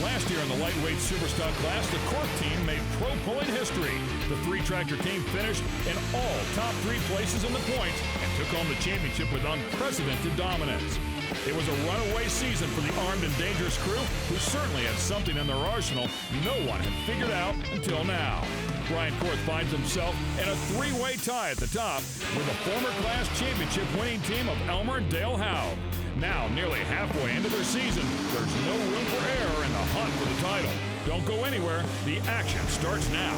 Last year in the lightweight Superstock class, the Cork team made pro pulling history. The three-tractor team finished in all top three places in the points and took home the championship with unprecedented dominance. It was a runaway season for the armed and dangerous crew, who certainly had something in their arsenal no one had figured out until now. Brian Korth finds himself in a three-way tie at the top with a former class championship winning team of Elmer and Dale Howe. Now, nearly halfway into their season, there's no room for error in the hunt for the title. Don't go anywhere. The action starts now.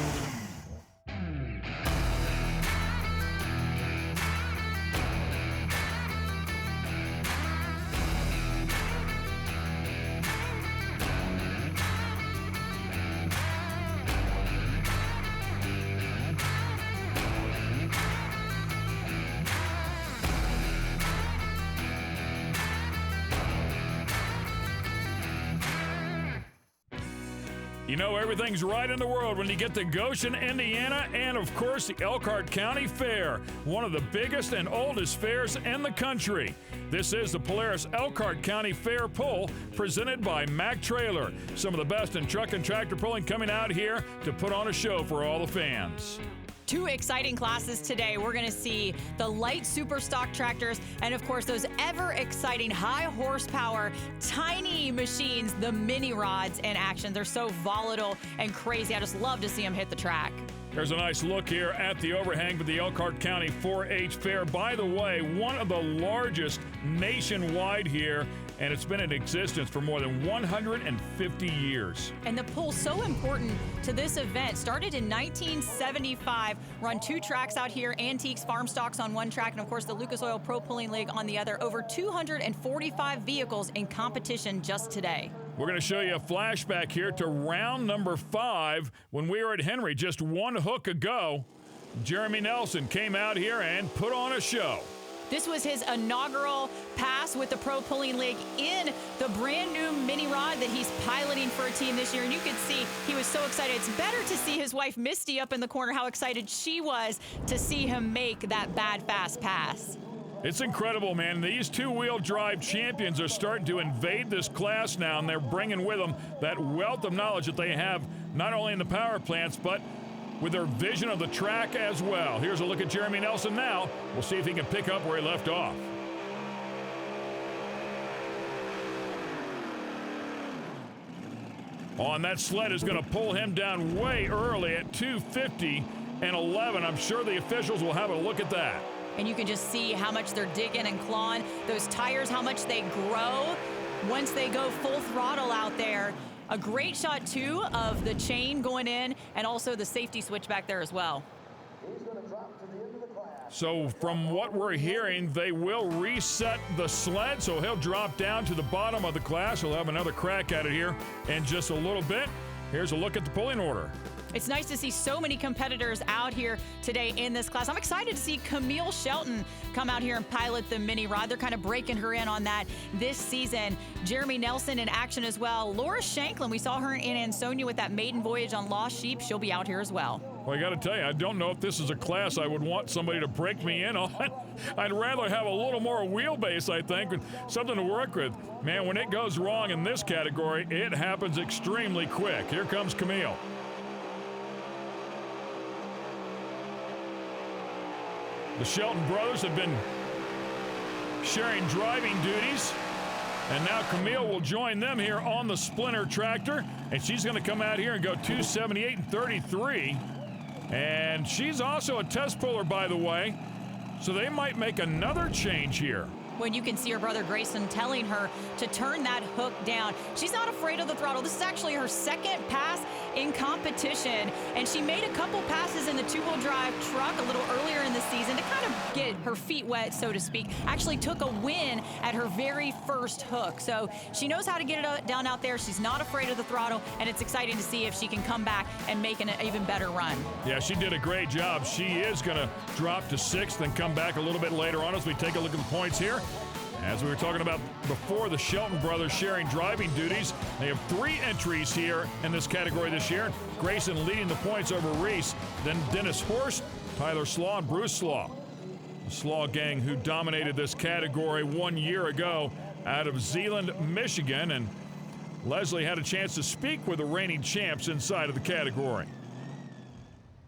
You know everything's right in the world when you get to Goshen, Indiana, and of course the Elkhart County Fair, one of the biggest and oldest fairs in the country. This is the Polaris Elkhart County Fair Pull, presented by Mack Trailer. Some of the best in truck and tractor pulling coming out here to put on a show for all the fans. Two exciting classes today. We're going to see the light Superstock tractors and, of course, those ever-exciting high-horsepower, tiny machines, the mini rods in action. They're so volatile and crazy. I just love to see them hit the track. There's a nice look here at the overhang for the Elkhart County 4-H Fair. By the way, one of the largest nationwide here, and it's been in existence for more than 150 years. And the pull, so important to this event, started in 1975, run two tracks out here, Antiques Farm Stocks on one track, and of course the Lucas Oil Pro Pulling League on the other. Over 245 vehicles in competition just today. We're going to show you a flashback here to round number 5 when we were at Henry just one hook ago. Jeremy Nelson came out here and put on a show. This was his inaugural pass with the Pro Pulling League in the brand new mini rod that he's piloting for a team this year. And you could see he was so excited. It's better to see his wife Misty up in the corner, how excited she was to see him make that bad fast pass. It's incredible, man. These two-wheel drive champions are starting to invade this class now, and they're bringing with them that wealth of knowledge that they have not only in the power plants, but with their vision of the track as well. Here's a look at Jeremy Nelson now. We'll see if he can pick up where he left off. On that sled is going to pull him down way early at 2:50.11. I'm sure the officials will have a look at that. And you can just see how much they're digging and clawing. Those tires, how much they grow once they go full throttle out there. A great shot, too, of the chain going in and also the safety switch back there as well. So from what we're hearing, they will reset the sled, so he'll drop down to the bottom of the class. He'll have another crack at it here in just a little bit. Here's a look at the pulling order. It's nice to see so many competitors out here today in this class. I'm excited to see Camille Shelton come out here and pilot the mini rod. They're kind of breaking her in on that this season. Jeremy Nelson in action as well. Laura Shanklin, we saw her in Ansonia with that maiden voyage on Lost Sheep. She'll be out here as well. Well, I got to tell you, I don't know if this is a class I would want somebody to break me in on. I'd rather have a little more wheelbase, I think, and something to work with. Man, when it goes wrong in this category, it happens extremely quick. Here comes Camille. The Shelton brothers have been sharing driving duties, and now Camille will join them here on the Splinter tractor, and she's going to come out here and go 2:78.33. And she's also a test puller, by the way, so they might make another change here. When you can see her brother Grayson telling her to turn that hook down. She's not afraid of the throttle. This is actually her second pass in competition, and she made a couple passes in the two-wheel drive truck a little earlier in the season to kind of get her feet wet, so to speak. Actually took a win at her very first hook. So she knows how to get it down out there. She's not afraid of the throttle, and it's exciting to see if she can come back and make an even better run. Yeah, she did a great job. She is going to drop to 6th and come back a little bit later on as we take a look at the points here. As we were talking about before, the Shelton brothers sharing driving duties. They have 3 entries here in this category this year. Grayson leading the points over Reese, then Dennis Horst, Tyler Slaw, and Bruce Slaw. The Slaw gang who dominated this category 1 year ago out of Zeeland, Michigan. And Leslie had a chance to speak with the reigning champs inside of the category.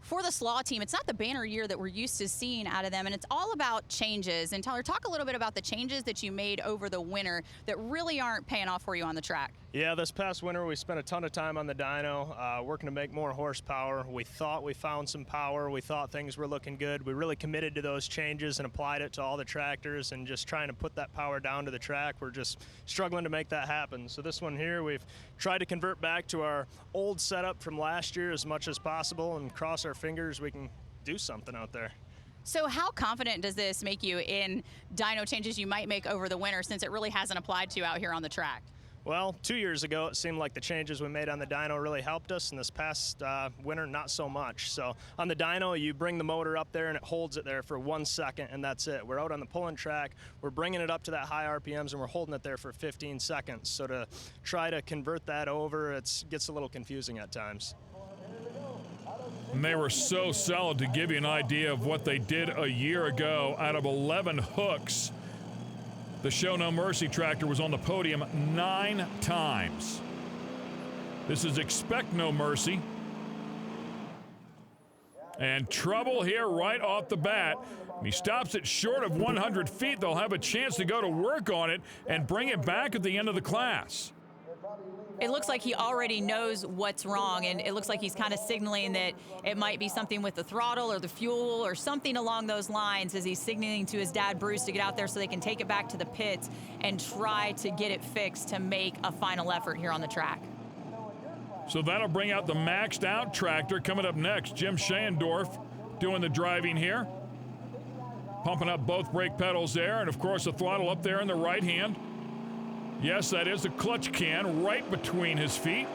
For the Slaw team, it's not the banner year that we're used to seeing out of them, and it's all about changes. And Tyler, talk a little bit about the changes that you made over the winter that really aren't paying off for you on the track. Yeah, this past winter we spent a ton of time on the dyno, working to make more horsepower. We thought we found some power. We thought things were looking good. We really committed to those changes and applied it to all the tractors and just trying to put that power down to the track. We're just struggling to make that happen. So this one here, we've tried to convert back to our old setup from last year as much as possible and cross our fingers we can do something out there. So how confident does this make you in dyno changes you might make over the winter, since it really hasn't applied to you out here on the track? Well, 2 years ago, it seemed like the changes we made on the dyno really helped us, and this past winter, not so much. So on the dyno, you bring the motor up there and it holds it there for 1 second, and that's it. We're out on the pulling track, we're bringing it up to that high RPMs, and we're holding it there for 15 seconds. So to try to convert that over, it gets a little confusing at times. And they were so solid. To give you an idea of what they did a year ago, out of 11 hooks, the Show No Mercy tractor was on the podium 9 times. This is Expect No Mercy. And trouble here right off the bat. He stops it short of 100 feet. They'll have a chance to go to work on it and bring it back at the end of the class. It looks like he already knows what's wrong, and it looks like he's kind of signaling that it might be something with the throttle or the fuel or something along those lines, as he's signaling to his dad, Bruce, to get out there so they can take it back to the pits and try to get it fixed to make a final effort here on the track. So that'll bring out the maxed out tractor. Coming up next, Jim Shandorf doing the driving here. Pumping up both brake pedals there, and of course the throttle up there in the right hand. Yes, that is a clutch can right between his feet.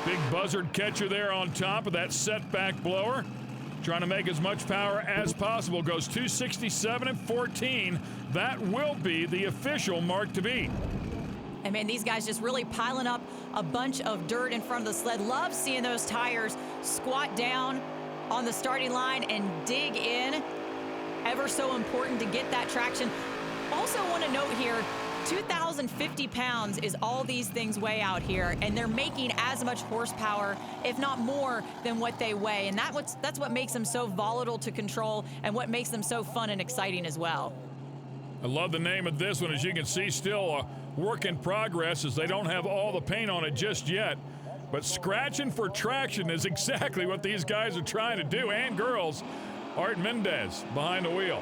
Big buzzard catcher there on top of that setback blower. Trying to make as much power as possible. Goes 267 and 14. That will be the official mark to beat. I mean, these guys just really piling up a bunch of dirt in front of the sled. Love seeing those tires squat down on the starting line and dig in. Ever so important to get that traction. Also want to note here, 2,050 pounds is all these things weigh out here, and they're making as much horsepower, if not more, than what they weigh. And that's what makes them so volatile to control and what makes them so fun and exciting as well. I love the name of this one. As you can see, still a work in progress, as they don't have all the paint on it just yet. But scratching for traction is exactly what these guys are trying to do, and girls. Art Mendez behind the wheel.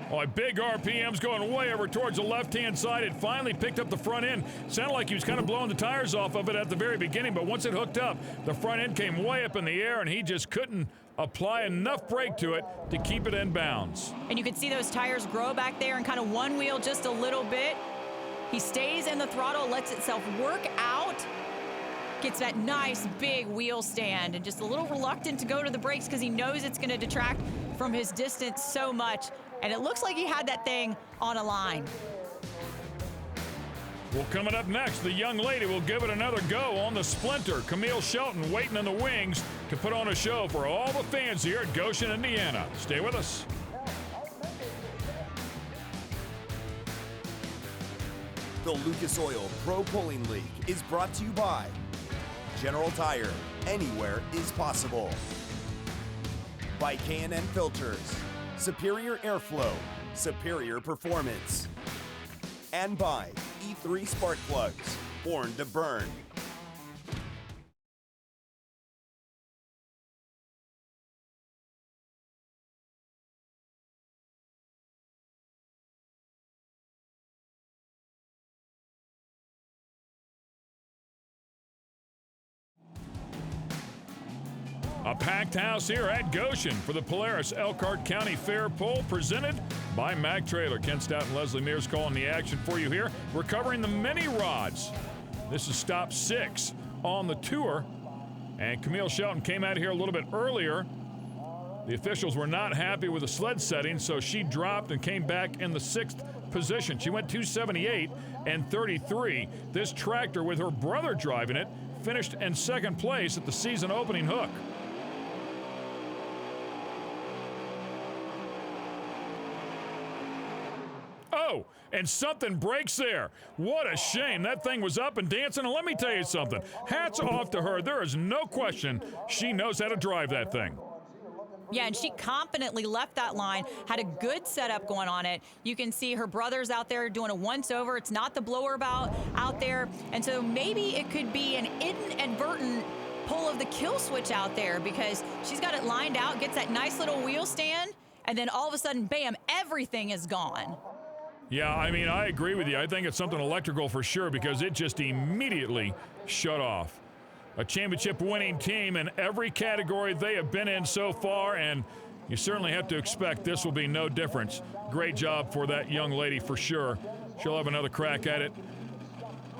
Oh, big RPMs going way over towards the left-hand side. It finally picked up the front end. Sounded like he was kind of blowing the tires off of it at the very beginning, but once it hooked up, the front end came way up in the air, and he just couldn't apply enough brake to it to keep it in bounds. And you can see those tires grow back there and kind of one wheel just a little bit. He stays in the throttle, lets itself work out, gets that nice big wheel stand, and just a little reluctant to go to the brakes because he knows it's going to detract from his distance so much. And it looks like he had that thing on a line. Well, coming up next, the young lady will give it another go on the Splinter. Camille Shelton waiting in the wings to put on a show for all the fans here at Goshen, Indiana. Stay with us. The Lucas Oil Pro Pulling League is brought to you by General Tire. Anywhere is possible. By K&N Filters. Superior airflow, superior performance. And by E3 Spark Plugs, born to burn. A packed house here at Goshen for the Polaris Elkhart County Fair Pull, presented by Mack Trailer. Ken Stout and Leslie Mears calling the action for you here. We're covering the mini rods. This is stop 6 on the tour. And Camille Shelton came out here a little bit earlier. The officials were not happy with the sled setting, so she dropped and came back in the 6th position. She went 278 and 33. This tractor, with her brother driving it, finished in second place at the season opening hook. Oh, and something breaks there. What a shame. That thing was up and dancing. And let me tell you something. Hats off to her. There is no question she knows how to drive that thing. Yeah, and she confidently left that line, had a good setup going on it. You can see her brothers out there doing a once-over. It's not the blower bout out there. And so maybe it could be an inadvertent pull of the kill switch out there because she's got it lined out, gets that nice little wheel stand, and then all of a sudden, bam, everything is gone. Yeah, I mean, I agree with you. I think it's something electrical for sure because it just immediately shut off. A championship-winning team in every category they have been in so far, and you certainly have to expect this will be no difference. Great job for that young lady for sure. She'll have another crack at it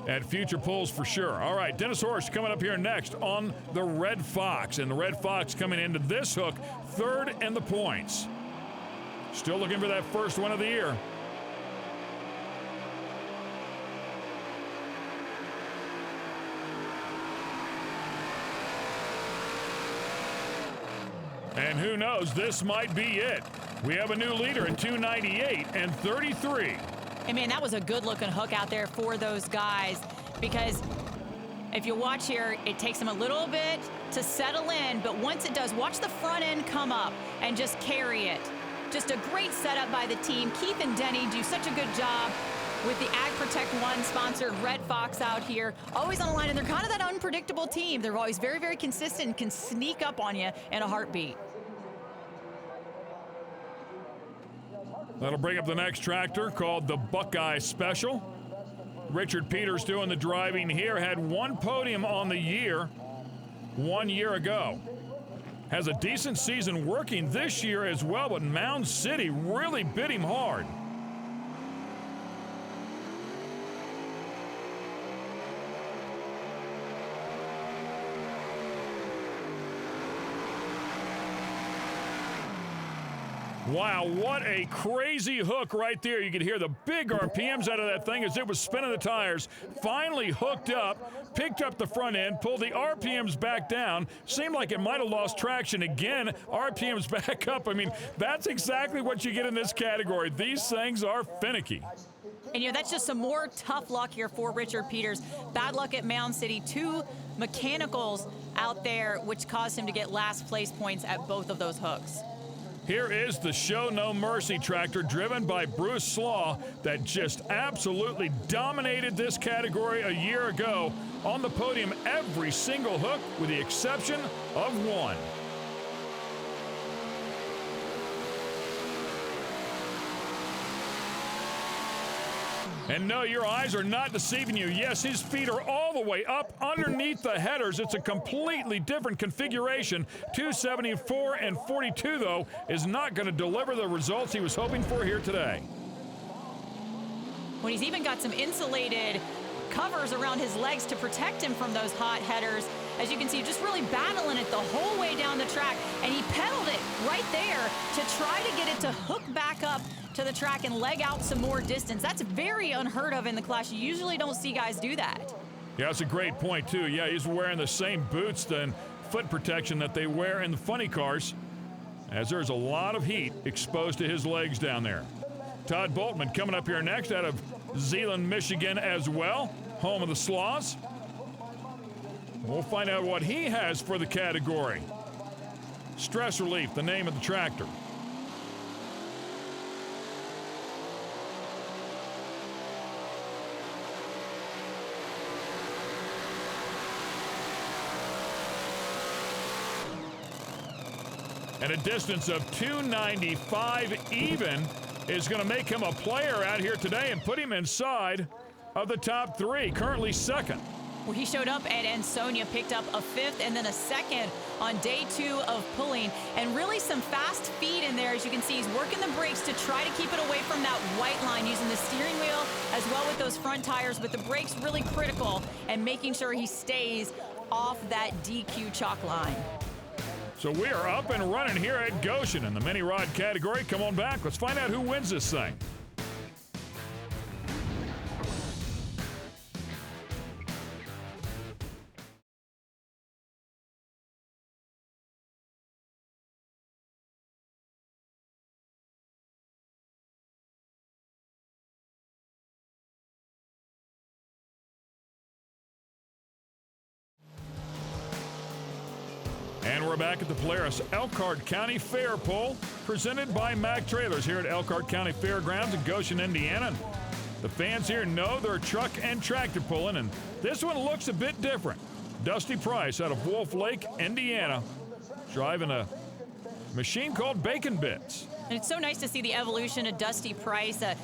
at future pulls for sure. All right, Dennis Horst coming up here next on the Red Fox, and the Red Fox coming into this hook third in the points. Still looking for that first one of the year. And who knows, this might be it. We have a new leader in 298 and 33. I mean, that was a good-looking hook out there for those guys because if you watch here, it takes them a little bit to settle in, but once it does, watch the front end come up and just carry it. Just a great setup by the team. Keith and Denny do such a good job with the Ag Protect One sponsored Red Fox out here, always on the line, and they're kind of that unpredictable team. They're always very, very consistent and can sneak up on you in a heartbeat. That'll bring up the next tractor called the Buckeye Special. Richard Peters doing the driving here. Had one podium on the year 1 year ago. Has a decent season working this year as well, but Mound City really bit him hard. Wow, what a crazy hook right there. You could hear the big RPMs out of that thing as it was spinning the tires. Finally hooked up, picked up the front end, pulled the RPMs back down. Seemed like it might have lost traction again. RPMs back up. I mean, that's exactly what you get in this category. These things are finicky. And, you know, that's just some more tough luck here for Richard Peters. Bad luck at Mound City. 2 mechanicals out there, which caused him to get last place points at both of those hooks. Here is the Show No Mercy tractor driven by Bruce Slaw that just absolutely dominated this category a year ago on the podium every single hook with the exception of one. And no, your eyes are not deceiving you. Yes, his feet are all the way up underneath the headers. It's a completely different configuration. 274 and 42, though, is not going to deliver the results he was hoping for here today. When he's even got some insulated covers around his legs to protect him from those hot headers. As you can see, just really battling it the whole way down the track. And he pedaled it right there to try to get it to hook back up to the track and leg out some more distance. That's very unheard of in the class. You usually don't see guys do that. Yeah, that's a great point, too. Yeah, he's wearing the same boots and foot protection that they wear in the funny cars, as there's a lot of heat exposed to his legs down there. Todd Boltman coming up here next out of Zeeland, Michigan as well, home of the Slaws. We'll find out what he has for the category. Stress Relief, the name of the tractor. And a distance of 295 even is going to make him a player out here today and put him inside of the top 3, currently second. Well, he showed up at Ansonia, picked up a 5th and then a 2nd on day 2 of pulling. And really some fast feed in there. As you can see, he's working the brakes to try to keep it away from that white line, using the steering wheel as well with those front tires. But the brakes really critical and making sure he stays off that DQ chalk line. So we are up and running here at Goshen in the mini rod category. Come on back. Let's find out who wins this thing. And we're back at the Polaris Elkhart County Fair poll, presented by Mack Trailers here at Elkhart County Fairgrounds in Goshen, Indiana. The fans here know they're truck and tractor pulling, and this one looks a bit different. Dusty Price out of Wolf Lake, Indiana, driving a machine called Bacon Bits. And it's so nice to see the evolution of Dusty Price, a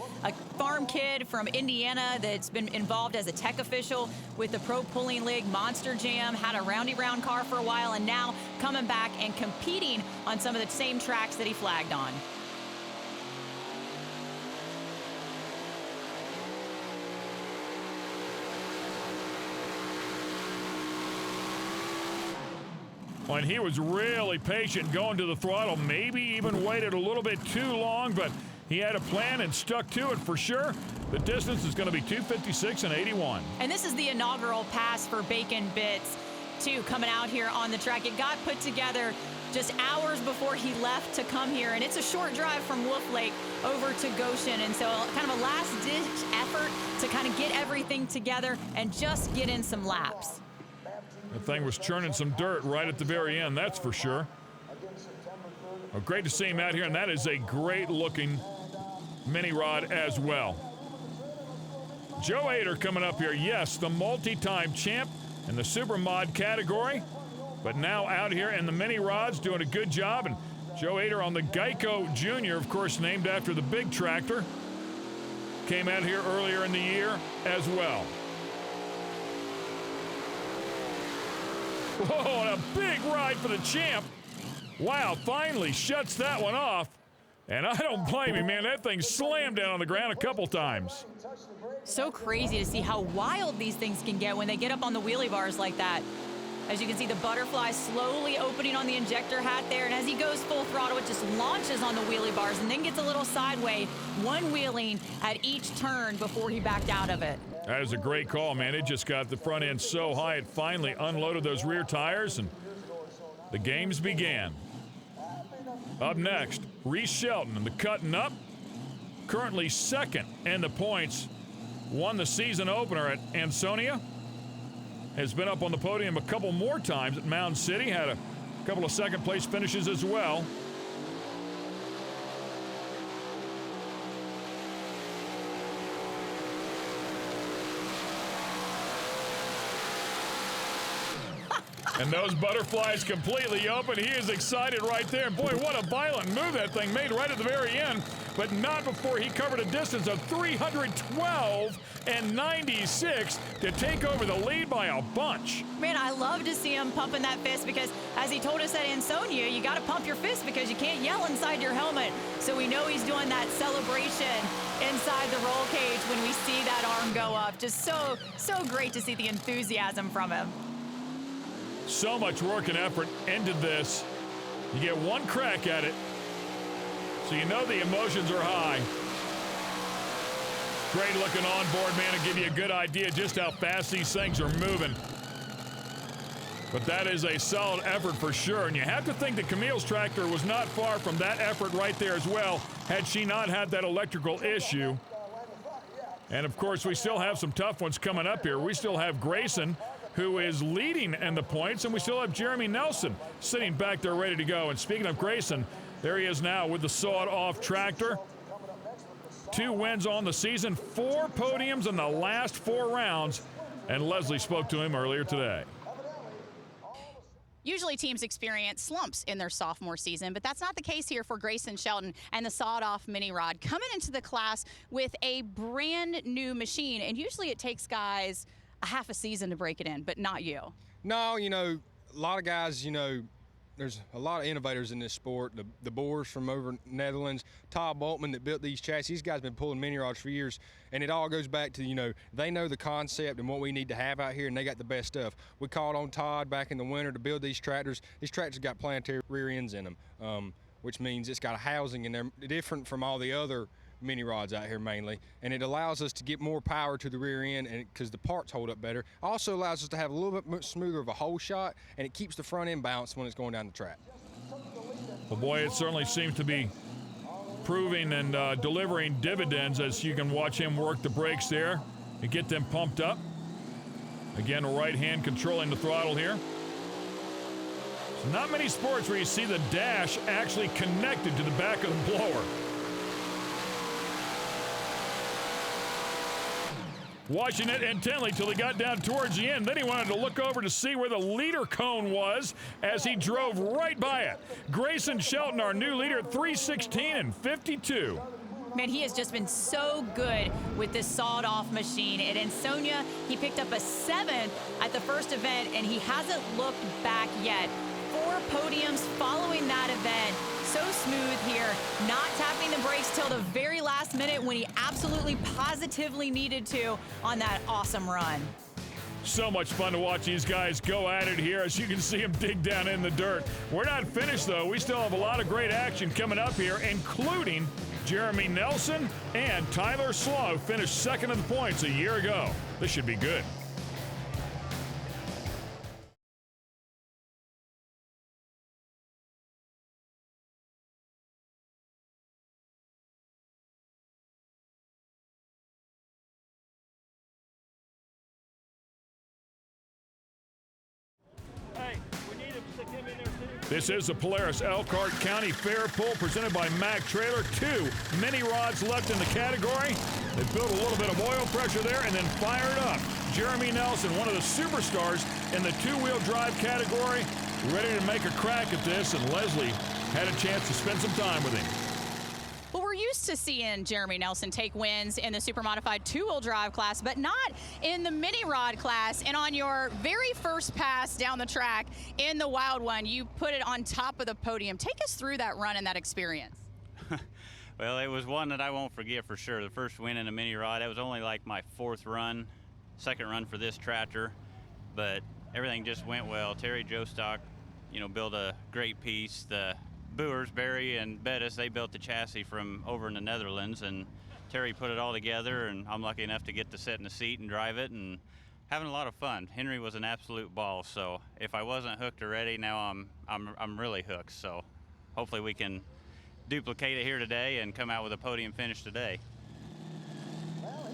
farm kid from Indiana that's been involved as a tech official with the Pro Pulling League Monster Jam, had a roundy round car for a while, and now coming back and competing on some of the same tracks that he flagged on. And he was really patient going to the throttle, maybe even waited a little bit too long, but he had a plan and stuck to it for sure. The distance is going to be 2:56 and 81. And this is the inaugural pass for Bacon Bits, too, coming out here on the track. It got put together just hours before he left to come here, and it's a short drive from Wolf Lake over to Goshen, and so kind of a last-ditch effort to kind of get everything together and just get in some laps. The thing was churning some dirt right at the very end, that's for sure. Well, great to see him out here, and that is a great-looking mini rod as well. Joe Ader coming up here, yes, the multi-time champ in the super mod category, but now out here in the mini rods doing a good job. And Joe Ader on the Geico Junior, of course, named after the big tractor, came out here earlier in the year as well. Whoa, and a big ride for the champ. Wow, finally shuts that one off. And I don't blame him, man. That thing slammed down on the ground a couple times. So crazy to see how wild these things can get when they get up on the wheelie bars like that. As you can see, the butterfly slowly opening on the injector hat there, and as he goes full throttle, it just launches on the wheelie bars and then gets a little sideways, one-wheeling at each turn before he backed out of it. That is a great call, man. It just got the front end so high it finally unloaded those rear tires, and the games began. Up next, Reese Shelton in the cutting up, currently second in the points, won the season opener at Ansonia, has been up on the podium a couple more times at Mound City, had a couple of second place finishes as well. And those butterflies completely open. He is excited right there. Boy, what a violent move that thing made right at the very end, but not before he covered a distance of 312 and 96 to take over the lead by a bunch. Man, I love to see him pumping that fist because, as he told us at Ansonia, you got to pump your fist because you can't yell inside your helmet. So we know he's doing that celebration inside the roll cage when we see that arm go up. Just so great to see the enthusiasm from him. So much work and effort into this. You get one crack at it, so you know the emotions are high. Great looking onboard, man, to give you a good idea just how fast these things are moving. But that is a solid effort for sure. And you have to think that Camille's tractor was not far from that effort right there as well, had she not had that electrical issue. And of course, we still have some tough ones coming up here. We still have Grayson, who is leading in the points, and we still have Jeremy Nelson sitting back there ready to go. And speaking of Grayson, there he is now with the sawed-off tractor. 2 wins on the season, 4 podiums in the last 4 rounds, and Leslie spoke to him earlier today. Usually teams experience slumps in their sophomore season, but that's not the case here for Grayson Shelton and the sawed-off mini rod coming into the class with a brand new machine. And usually it takes guys a half a season to break it in, but not you. No, you know, a lot of guys, you know, there's a lot of innovators in this sport. The Boers from over Netherlands, Todd Boltman that built these chassis. These guys have been pulling mini rods for years, and it all goes back to, you know, they know the concept and what we need to have out here, and they got the best stuff. We called on Todd back in the winter to build these tractors. These tractors got planetary rear ends in them, which means it's got a housing in there different from all the other mini rods out here mainly, and it allows us to get more power to the rear end, and because the parts hold up better. Also allows us to have a little bit smoother of a hole shot, and it keeps the front end balanced when it's going down the track. Well, boy, it certainly seems to be proving and delivering dividends as you can watch him work the brakes there and get them pumped up. Again, a right hand controlling the throttle here. Not many sports where you see the dash actually connected to the back of the blower. Watching it intently till he got down towards the end. Then he wanted to look over to see where the leader cone was as he drove right by it. Grayson Shelton, our new leader, at 3:16 and 52. Man, he has just been so good with this sawed-off machine. At Ansonia, he picked up a 7th at the first event, and he hasn't looked back yet. 4 podiums following that event. So smooth here, not tapping the brakes till the very last minute when he absolutely positively needed to on that awesome run. So much fun to watch these guys go at it here as you can see them dig down in the dirt. We're not finished, though. We still have a lot of great action coming up here, including Jeremy Nelson and Tyler Slaw, who finished second in the points a year ago. This should be good. This is the Polaris Elkhart County Fair Pull presented by Mack Trailer. 2 mini rods left in the category. They built a little bit of oil pressure there and then fired up. Jeremy Nelson, one of the superstars in the 2-wheel drive category, ready to make a crack at this, and Leslie had a chance to spend some time with him. Well, we're used to seeing Jeremy Nelson take wins in the super modified 2-wheel drive class, but not in the mini rod class. And on your very first pass down the track in the Wild One, you put it on top of the podium. Take us through that run and that experience. Well, it was one that I won't forget for sure. The first win in a mini rod. It was only like my 4th run, 2nd run for this tractor, but everything just went well. Terry Jostock, built a great piece. The Boers, Barry and Bettis, they built the chassis from over in the Netherlands, and Terry put it all together, and I'm lucky enough to get to sit in the seat and drive it and having a lot of fun. Henry was an absolute ball, so if I wasn't hooked already, now I'm really hooked. So hopefully we can duplicate it here today and come out with a podium finish today.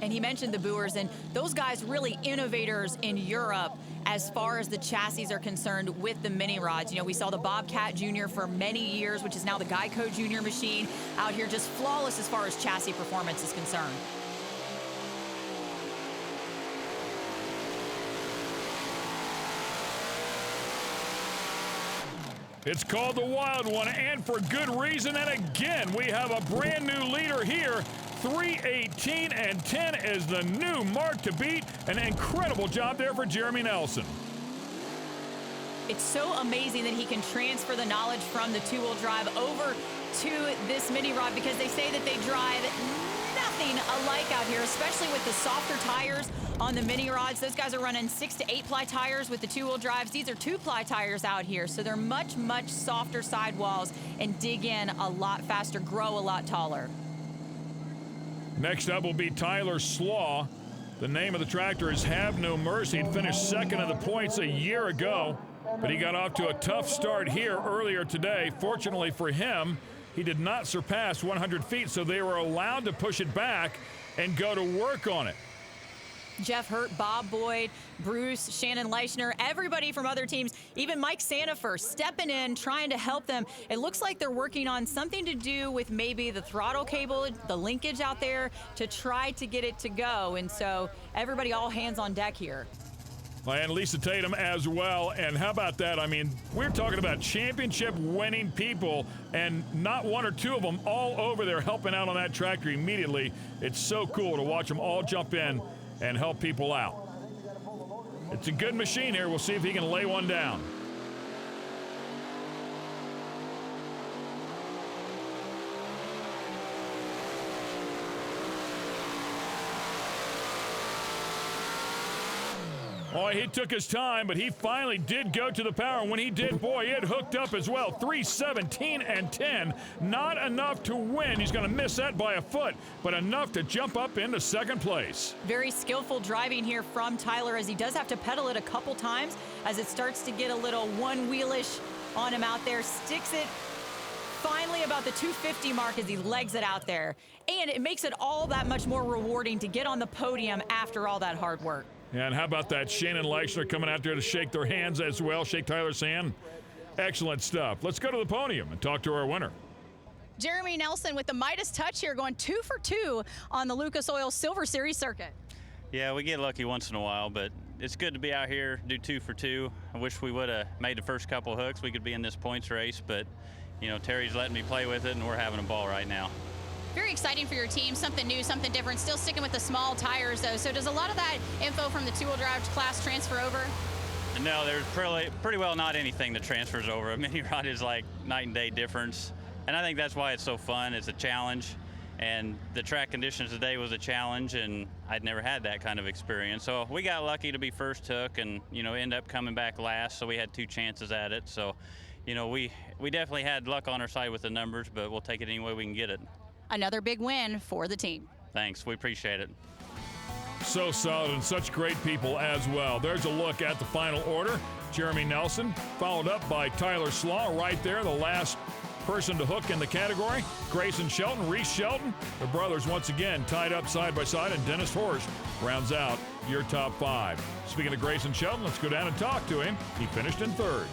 And he mentioned the Boers, and those guys really innovators in Europe as far as the chassis are concerned with the mini rods. We saw the Bobcat Jr. for many years, which is now the Geico Jr. machine, out here just flawless as far as chassis performance is concerned. It's called the Wild One, and for good reason. And again, we have a brand new leader here. 3:18 and 10 is the new mark to beat. An incredible job there for Jeremy Nelson. It's so amazing that he can transfer the knowledge from the 2-wheel drive over to this mini rod, because they say that they drive nothing alike out here, especially with the softer tires on the mini rods. Those guys are running 6 to 8 ply tires with the 2-wheel drives. These are 2-ply tires out here, so they're much, much softer sidewalls and dig in a lot faster, grow a lot taller. Next up will be Tyler Slaw. The name of the tractor is Have No Mercy. He finished second in the points a year ago, but he got off to a tough start here earlier today. Fortunately for him, he did not surpass 100 feet, so they were allowed to push it back and go to work on it. Jeff Hurt, Bob Boyd, Bruce, Shannon Leichner, everybody from other teams, even Mike Sandifer stepping in, trying to help them. It looks like they're working on something to do with maybe the throttle cable, the linkage out there, to try to get it to go. And so everybody all hands on deck here. And Lisa Tatum as well. And how about that? I mean, we're talking about championship-winning people, and not one or two of them all over there helping out on that tractor immediately. It's so cool to watch them all jump in and help people out. It's a good machine here. We'll see if he can lay one down. Oh, he took his time, but he finally did go to the power. And when he did, boy, it hooked up as well. 3:17 and 10. Not enough to win. He's going to miss that by a foot, but enough to jump up into second place. Very skillful driving here from Tyler, as he does have to pedal it a couple times as it starts to get a little one-wheelish on him out there. Sticks it finally about the 250 mark as he legs it out there. And it makes it all that much more rewarding to get on the podium after all that hard work. And how about that? Shannon Leichner coming out there to shake their hands as well, shake Tyler's hand. Excellent stuff. Let's go to the podium and talk to our winner. Jeremy Nelson with the Midas touch here, going 2 for 2 on the Lucas Oil Silver Series circuit. Yeah, we get lucky once in a while, but it's good to be out here, do 2 for 2. I wish we would have made the first couple hooks. We could be in this points race, but, you know, Terry's letting me play with it, and we're having a ball right now. Very exciting for your team, something new, something different, still sticking with the small tires, though. So does a lot of that info from the two-wheel drive class transfer over? No, there's pretty well not anything that transfers over. A mini rod is like night and day difference, and I think that's why it's so fun. It's a challenge. And the track conditions today was a challenge, and I'd never had that kind of experience. So we got lucky to be first hook and, you know, end up coming back last, so we had 2 chances at it. So, you know, we definitely had luck on our side with the numbers, but we'll take it any way we can get it. Another big win for the team. Thanks, we appreciate it. So solid and such great people as well. There's a look at the final order. Jeremy Nelson, followed up by Tyler Slaw right there, the last person to hook in the category. Grayson Shelton, Reese Shelton, the brothers once again tied up side by side, and Dennis Horst rounds out your top 5. Speaking of Grayson Shelton, let's go down and talk to him. He finished in 3rd.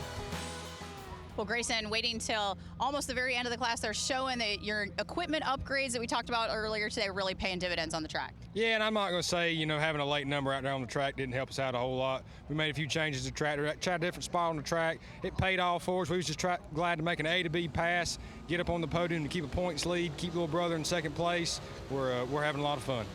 Well, Grayson, waiting till almost the very end of the class, they're showing that your equipment upgrades that we talked about earlier today are really paying dividends on the track. Yeah, and I'm not going to say, you know, having a late number out there on the track didn't help us out a whole lot. We made a few changes to the tractor, tried a different spot on the track. It paid off for us. We was just glad to make an A to B pass, get up on the podium to keep a points lead, keep little brother in 2nd place. We're having a lot of fun.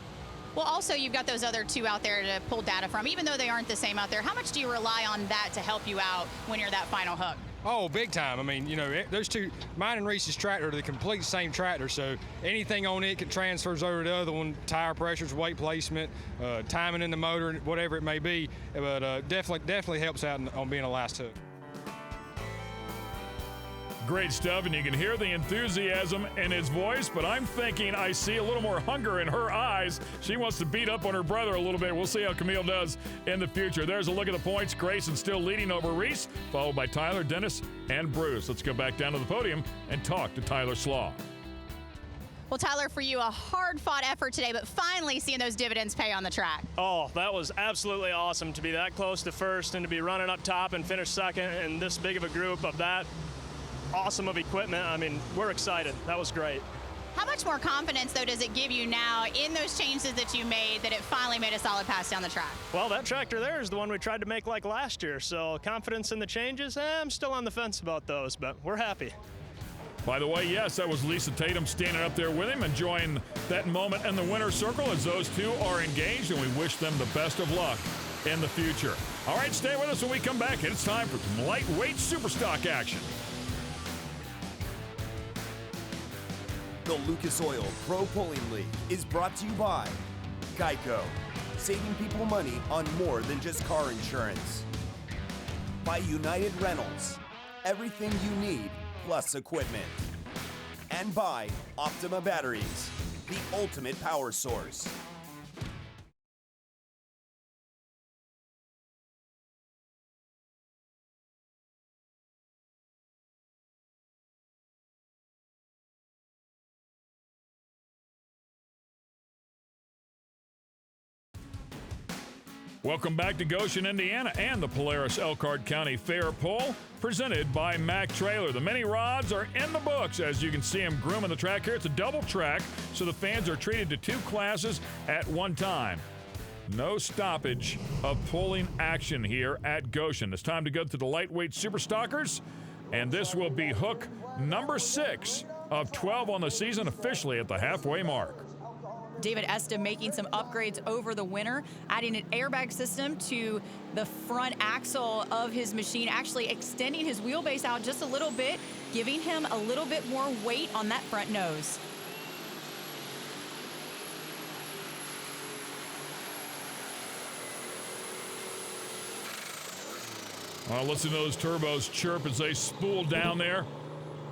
Well, also, you've got those other 2 out there to pull data from. Even though they aren't the same out there, how much do you rely on that to help you out when you're that final hook? Oh, big time. I mean, you know, those 2, mine and Reese's tractor are the complete same tractor, so anything on it transfers over to the other one, tire pressures, weight placement, timing in the motor, whatever it may be, but definitely helps out on being a last hook. Great stuff, and you can hear the enthusiasm in his voice, but I'm thinking I see a little more hunger in her eyes. She wants to beat up on her brother a little bit. We'll see how Camille does in the future. There's a look at the points. Grayson still leading over Reese, followed by Tyler, Dennis, and Bruce. Let's go back down to the podium and talk to Tyler Slaw. Well, Tyler, for you, a hard-fought effort today, but finally seeing those dividends pay on the track. Oh, that was absolutely awesome to be that close to first and to be running up top and finish second in this big of a group of that awesome of equipment. I mean, we're excited. That was great. How much more confidence, though, does it give you now in those changes that you made that it finally made a solid pass down the track? Well, that tractor there is the one we tried to make like last year, so confidence in the changes, I'm still on the fence about those, but we're happy. By the way, yes, that was Lisa Tatum standing up there with him, enjoying that moment in the winner's circle as those 2 are engaged, and we wish them the best of luck in the future. All right, stay with us when we come back. It's time for some lightweight Superstock action. The Lucas Oil Pro Pulling League is brought to you by Geico, saving people money on more than just car insurance. By United Rentals, everything you need plus equipment. And by Optima Batteries, the ultimate power source. Welcome back to Goshen, Indiana, and the Polaris Elkhart County Fair poll, presented by Mack Trailer. The mini rods are in the books, as you can see them grooming the track here. It's a double track, so the fans are treated to 2 classes at one time. No stoppage of pulling action here at Goshen. It's time to go to the lightweight Superstockers, and this will be hook number 6 of 12 on the season, officially at the halfway mark. David Esta making some upgrades over the winter, adding an airbag system to the front axle of his machine, actually extending his wheelbase out just a little bit, giving him a little bit more weight on that front nose. Listen to those turbos chirp as they spool down there.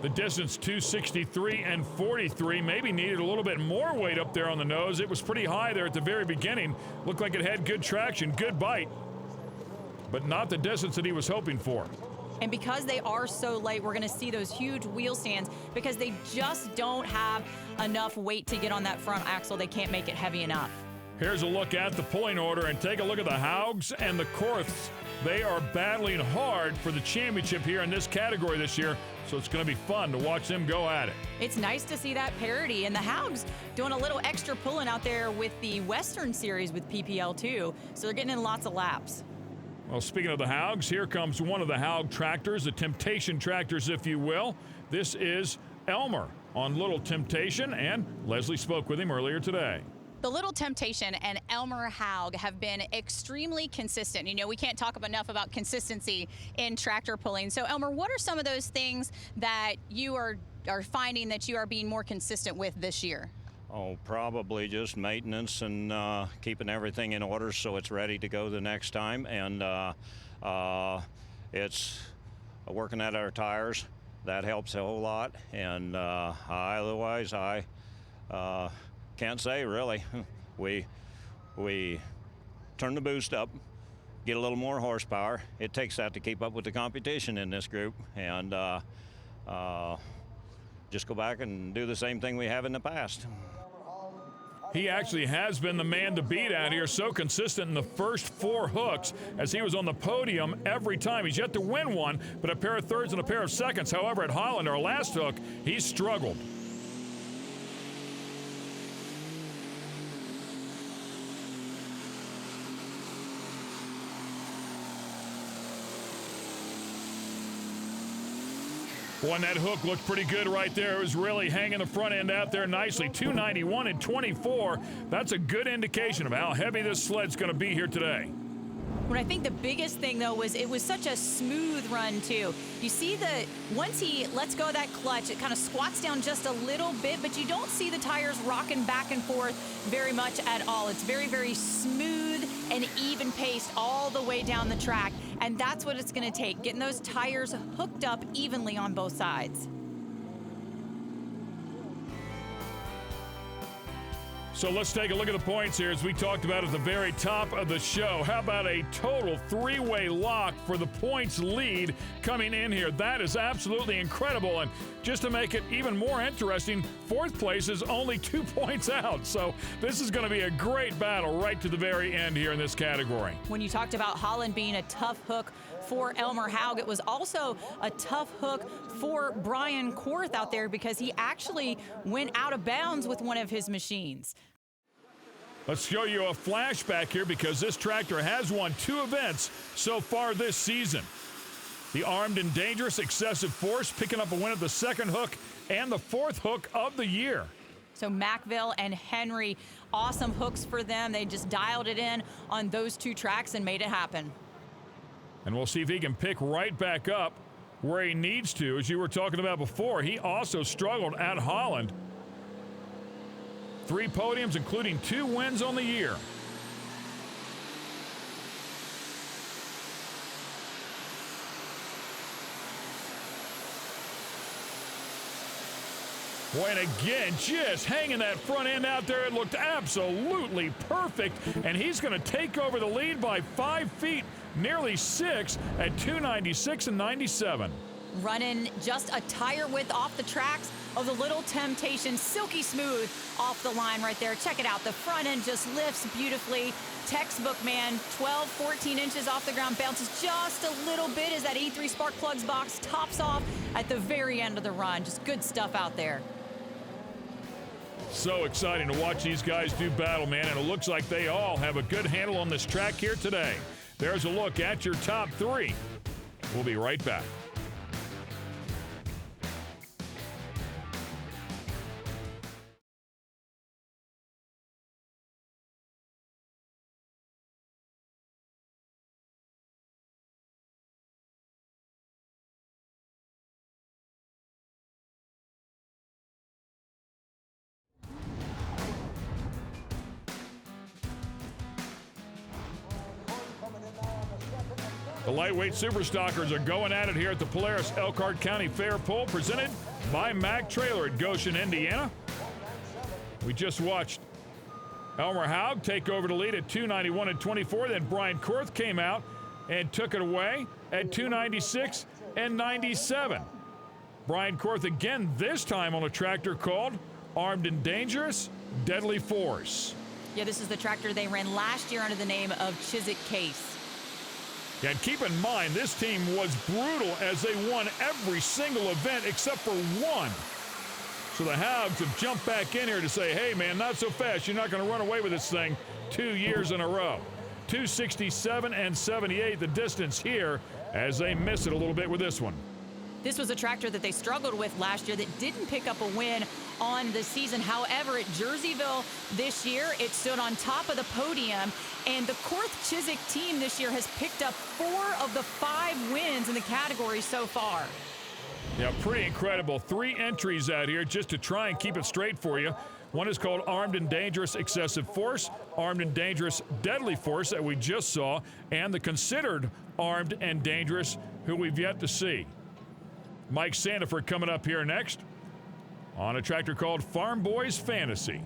The distance 263 and 43, maybe needed a little bit more weight up there on the nose. It was pretty high there at the very beginning. Looked like it had good traction, good bite, but not the distance that he was hoping for. And because they are so light, we're going to see those huge wheel stands because they just don't have enough weight to get on that front axle. They can't make it heavy enough. Here's a look at the pulling order, and take a look at the Hogs and the Korths. They are battling hard for the championship here in this category this year, so it's going to be fun to watch them go at it. It's nice to see that parity, and the Hogs doing a little extra pulling out there with the Western Series with PPL too, so they're getting in lots of laps. Well, speaking of the Hogs, here comes one of the Hog tractors, the Temptation tractors, if you will. This is Elmer on Little Temptation, and Leslie spoke with him earlier today. The Little Temptation and Elmer Haug have been extremely consistent. You know, we can't talk enough about consistency in tractor pulling. So, Elmer, what are some of those things that you are finding that you are being more consistent with this year? Oh, probably just maintenance and keeping everything in order so it's ready to go the next time. And it's working at our tires. That helps a whole lot. And otherwise, I can't say really. We turn the boost up, get a little more horsepower. It takes that to keep up with the competition in this group, and just go back and do the same thing we have in the past. He actually has been the man to beat out here, so consistent in the first 4 hooks as he was on the podium every time. He's yet to win one, but a pair of thirds and a pair of seconds. However, at Holland, our last hook, he struggled. Boy, and that hook looked pretty good right there. It was really hanging the front end out there nicely. 291 and 24. That's a good indication of how heavy this sled's going to be here today. What I think the biggest thing, though, was it was such a smooth run, too. You see that once he lets go of that clutch, it kind of squats down just a little bit, but you don't see the tires rocking back and forth very much at all. It's very, very smooth and even-paced all the way down the track, and that's what it's going to take, getting those tires hooked up evenly on both sides. So let's take a look at the points here as we talked about at the very top of the show. How about a total 3-way lock for the points lead coming in here? That is absolutely incredible. And just to make it even more interesting, 4th place is only 2 points out. So this is going to be a great battle right to the very end here in this category. When you talked about Holland being a tough hook for Elmer Haug, it was also a tough hook for Brian Korth out there because he actually went out of bounds with one of his machines. Let's show you a flashback here because this tractor has won 2 events so far this season. The Armed and Dangerous Excessive Force picking up a win at the 2nd hook and the 4th hook of the year. So Macville and Henry, awesome hooks for them. They just dialed it in on those 2 tracks and made it happen. And we'll see if he can pick right back up where he needs to. As you were talking about before, he also struggled at Holland. 3 podiums, including 2 wins on the year. Boy, and again, just hanging that front end out there. It looked absolutely perfect. And he's going to take over the lead by 5 feet, nearly 6 at 296 and 97. Running just a tire width off the tracks of the Little Temptation, silky smooth off the line right there. Check it out. The front end just lifts beautifully. Textbook, man. 12, 14 inches off the ground. Bounces just a little bit as that E3 spark plugs box tops off at the very end of the run. Just good stuff out there. So exciting to watch these guys do battle, man, and it looks like they all have a good handle on this track here today. There's a look at your top 3. We'll be right back. The lightweight Superstockers are going at it here at the Polaris Elkhart County Fair Pull, presented by Mack Trailer at Goshen, Indiana. We just watched Elmer Haug take over the lead at 291 and 24. Then Brian Korth came out and took it away at 296 and 97. Brian Korth again, this time on a tractor called Armed and Dangerous Deadly Force. Yeah, this is the tractor they ran last year under the name of Chiswick Case. And keep in mind, this team was brutal as they won every single event except for one. So the Hogs have jumped back in here to say, hey, man, not so fast. You're not going to run away with this thing 2 years in a row. 267 and 78, the distance here, as they miss it a little bit with this one. This was a tractor that they struggled with last year that didn't pick up a win on the season. However, at Jerseyville this year, it stood on top of the podium. And the Korth Chiswick team this year has picked up 4 of the 5 wins in the category so far. Yeah, pretty incredible. 3 entries out here just to try and keep it straight for you. One is called Armed and Dangerous Excessive Force, Armed and Dangerous Deadly Force that we just saw, and the considered Armed and Dangerous, who we've yet to see. Mike Sandiford coming up here next on a tractor called Farm Boys Fantasy.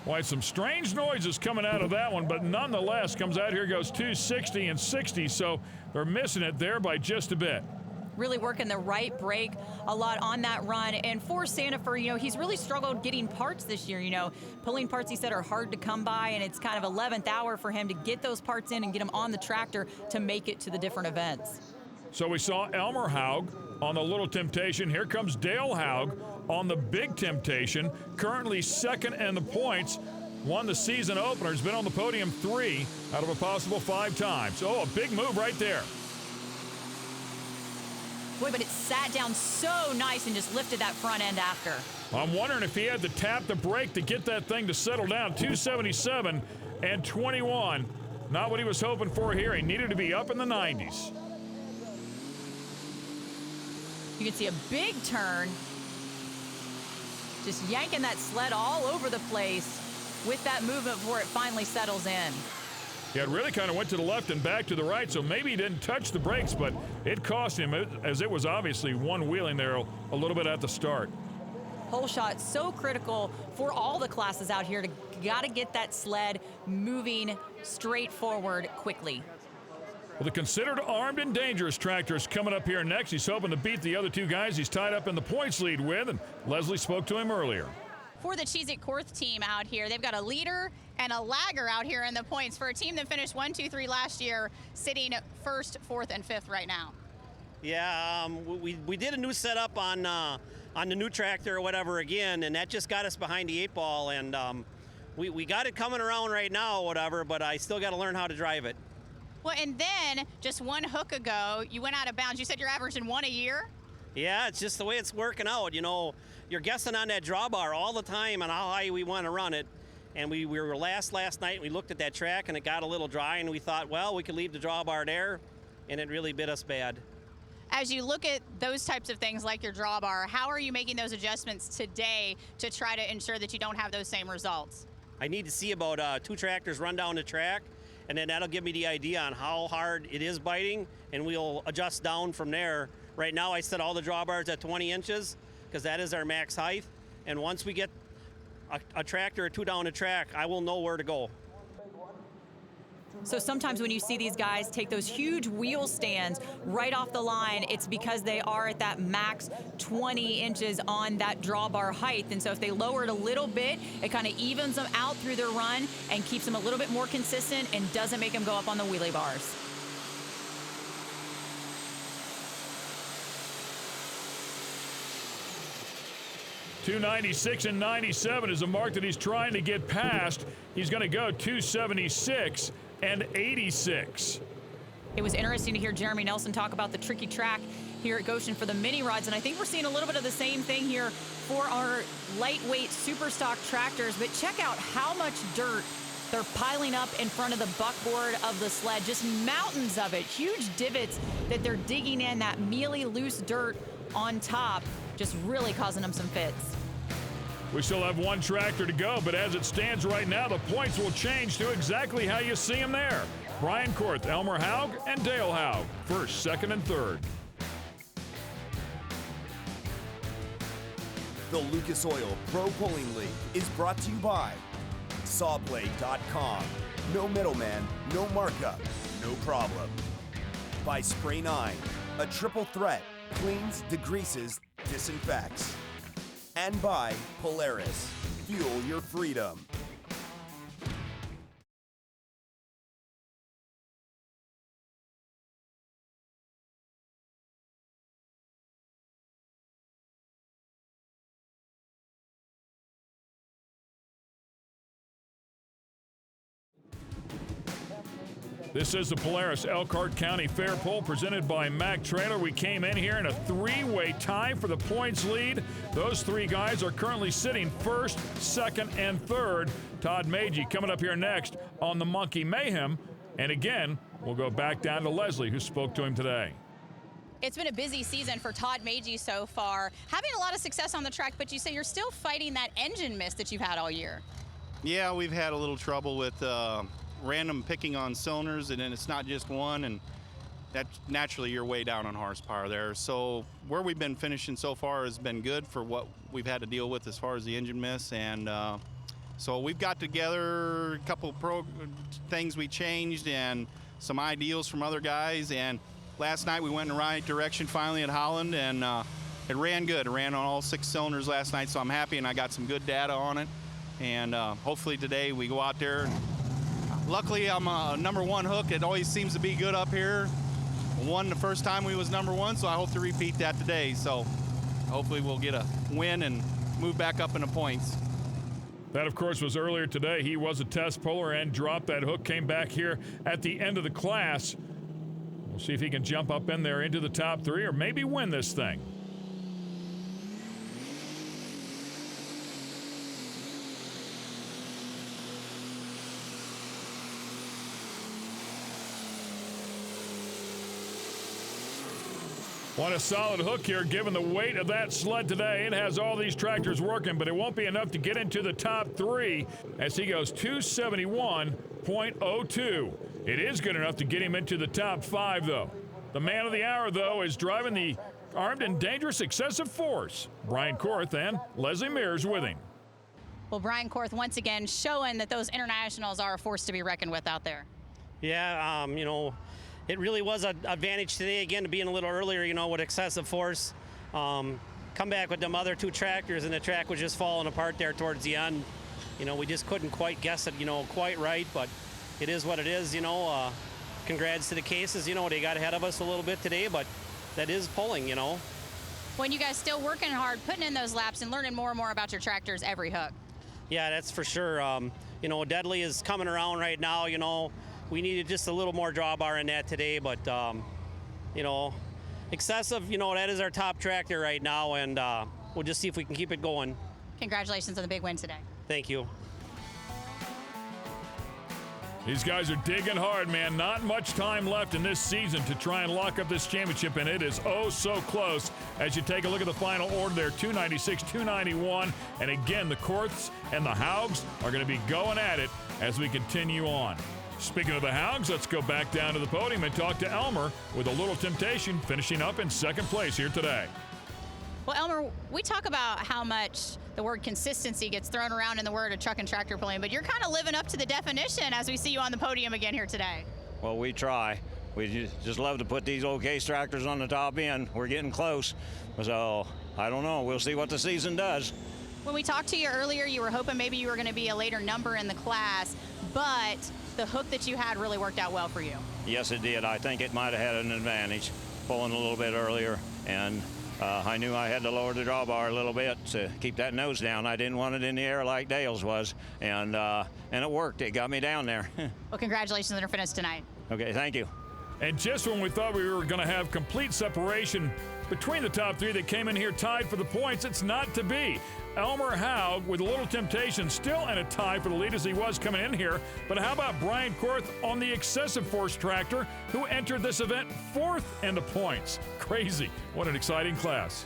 Why, some strange noises coming out of that one, but nonetheless comes out here, goes 260 and 60, so they're missing it there by just a bit. Really working the right brake a lot on that run. And for Sandiford, you know, he's really struggled getting parts this year. You know, pulling parts, he said, are hard to come by, and it's kind of 11th hour for him to get those parts in and get them on the tractor to make it to the different events. So we saw Elmer Haug on the Little Temptation. Here comes Dale Haug on the Big Temptation, currently second in the points. Won the season opener, has been on the podium 3 out of a possible 5 times. Oh, a big move right there. Boy, but it sat down so nice and just lifted that front end after. I'm wondering if he had to tap the brake to get that thing to settle down. 277 and 21. Not what he was hoping for here. He needed to be up in the 90s. You can see a big turn. Just yanking that sled all over the place with that movement before it finally settles in. Yeah, it really kind of went to the left and back to the right, so maybe he didn't touch the brakes, but it cost him, as it was obviously one wheeling there a little bit at the start. Hole shot so critical for all the classes out here. Got to get that sled moving straight forward quickly. Well, the considered Armed and Dangerous tractor is coming up here next. He's hoping to beat the other 2 guys he's tied up in the points lead with, and Leslie spoke to him earlier. For the Chiswick Korth team out here, they've got a leader and a lagger out here in the points for a team that finished 1, 2, 3 last year, sitting 1st, 4th, and 5th right now. Yeah, we did a new setup on the new tractor or whatever again, and that just got us behind the 8 ball, and we got it coming around right now, whatever, but I still got to learn how to drive it. Well, and then just 1 hook ago, you went out of bounds. You said you're averaging 1 a year? Yeah, it's just the way it's working out. You know, you're guessing on that drawbar all the time on how high we want to run it. And we were last night, we looked at that track, and it got a little dry, and we thought, well, we could leave the drawbar there, and it really bit us bad. As you look at those types of things like your drawbar, how are you making those adjustments today to try to ensure that you don't have those same results? I need to see about 2 tractors run down the track, and then that'll give me the idea on how hard it is biting, and we'll adjust down from there. Right now, I set all the drawbars at 20 inches, because that is our max height, and once we get a tractor or 2 down the track, I will know where to go. So sometimes when you see these guys take those huge wheel stands right off the line, it's because they are at that max 20 inches on that drawbar height. And so if they lower it a little bit, it kind of evens them out through their run and keeps them a little bit more consistent and doesn't make them go up on the wheelie bars. .296 and 97 is a mark that he's trying to get past. He's going to go 276 and 86. It was interesting to hear Jeremy Nelson talk about the tricky track here at Goshen for the mini rods, and I think we're seeing a little bit of the same thing here for our lightweight Superstock tractors. But check out how much dirt they're piling up in front of the buckboard of the sled, just mountains of it, huge divots that they're digging in, that mealy, loose dirt on top, just really causing them some fits. We still have 1 tractor to go, but as it stands right now, the points will change to exactly how you see them there. Brian Korth, Elmer Haug, and Dale Haug, 1st, 2nd, and 3rd. The Lucas Oil Pro Pulling League is brought to you by Sawblade.com. No middleman, no markup, no problem. By Spray 9, a triple threat, cleans, degreases, disinfects. And by Polaris, fuel your freedom. This is the Polaris Elkhart County Fair poll presented by Mack Trailer. We came in here in a three-way tie for the points lead. Those three guys are currently sitting first, second, and third. Todd Magee coming up here next on the Monkey Mayhem. And again, we'll go back down to Leslie, who spoke to him today. It's been a busy season for Todd Magee so far, having a lot of success on the track, but you say you're still fighting that engine miss that you've had all year. Yeah, we've had a little trouble with random picking on cylinders, and then it's not just one, and that naturally you're way down on horsepower there. So where we've been finishing so far has been good for what we've had to deal with as far as the engine miss, and so we've got together a couple things we changed and some ideals from other guys, and last night we went in the right direction finally at Holland, and it ran good. It ran on all 6 cylinders last night, so I'm happy, and I got some good data on it, and hopefully today we go out there. Luckily, I'm a #1 hook. It always seems to be good up here. Won the first time we was #1, so I hope to repeat that today. So hopefully we'll get a win and move back up in the points. That, of course, was earlier today. He was a test puller and dropped that hook, came back here at the end of the class. We'll see if he can jump up in there into the top 3 or maybe win this thing. What a solid hook here, given the weight of that sled today. It has all these tractors working, but it won't be enough to get into the top 3 as he goes 271.02. It is good enough to get him into the top 5, though. The man of the hour, though, is driving the armed and dangerous excessive force. Brian Korth and Leslie Mears with him. Well, Brian Korth once again showing that those internationals are a force to be reckoned with out there. Yeah, you know, it really was an advantage today, again, to being a little earlier, you know, with excessive force. Come back with them other 2 tractors, and the track was just falling apart there towards the end. You know, we just couldn't quite guess it, you know, quite right, but it is what it is, you know. Congrats to the Cases, you know, they got ahead of us a little bit today, but that is pulling, you know. When you guys still working hard, putting in those laps and learning more and more about your tractors every hook. Yeah, that's for sure. You know, Deadly is coming around right now, you know. We needed just a little more drawbar in that today, but, you know, excessive, you know, that is our top tractor right now, and we'll just see if we can keep it going. Congratulations on the big win today. Thank you. These guys are digging hard, man. Not much time left in this season to try and lock up this championship, and it is oh so close as you take a look at the final order there, 296, 291, and again, the Korths and the Hogs are going to be going at it as we continue on. Speaking of the Hogs, let's go back down to the podium and talk to Elmer with a Little Temptation finishing up in 2nd place here today. Well, Elmer, we talk about how much the word consistency gets thrown around in the word of truck and tractor pulling, but you're kind of living up to the definition as we see you on the podium again here today. Well, we try. We just love to put these old case tractors on the top end. We're getting close. So, I don't know. We'll see what the season does. When we talked to you earlier, you were hoping maybe you were going to be a later number in the class, but the hook that you had really worked out well for you. Yes, it did. I think it might have had an advantage, pulling a little bit earlier, and I knew I had to lower the drawbar a little bit to keep that nose down. I didn't want it in the air like Dale's was, and it worked. It got me down there. Well, congratulations on your finish tonight. Okay, thank you. And just when we thought we were going to have complete separation between the top 3 that came in here tied for the points, it's not to be. Elmer Haug with a Little Temptation still in a tie for the lead as he was coming in here. But how about Brian Korth on the excessive force tractor who entered this event 4th in the points? Crazy. What an exciting class.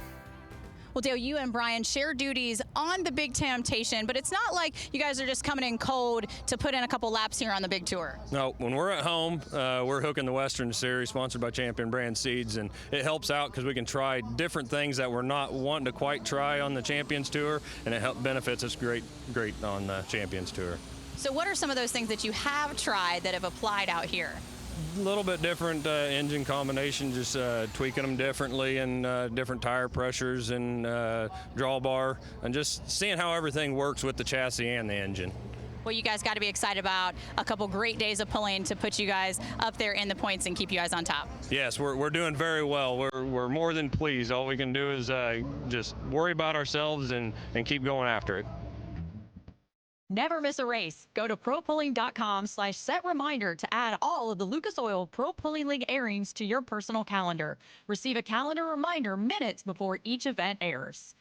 Well, Dale, you and Brian share duties on the Big Temptation, but it's not like you guys are just coming in cold to put in a couple laps here on the Big Tour. No, when we're at home, we're hooking the Western Series, sponsored by Champion Brand Seeds, and it helps out because we can try different things that we're not wanting to quite try on the Champions Tour, and it benefits us great on the Champions Tour. So what are some of those things that you have tried that have applied out here? A little bit different engine combination, just tweaking them differently, and different tire pressures and drawbar, and just seeing how everything works with the chassis and the engine. Well, you guys got to be excited about a couple great days of pulling to put you guys up there in the points and keep you guys on top. Yes, we're doing very well. We're more than pleased. All we can do is just worry about ourselves and keep going after it. Never miss a race. Go to propulling.com/set reminder to add all of the Lucas Oil Pro Pulling League airings to your personal calendar. Receive a calendar reminder minutes before each event airs.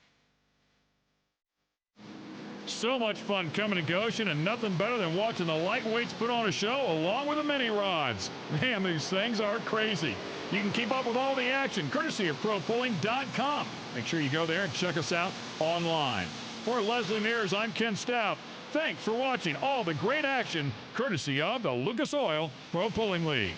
So much fun coming to Goshen, and nothing better than watching the lightweights put on a show along with the mini rods. Man, these things are crazy. You can keep up with all the action courtesy of propulling.com. Make sure you go there and check us out online. For Leslie Mears, I'm Ken Stout. Thanks for watching all the great action courtesy of the Lucas Oil Pro Pulling League.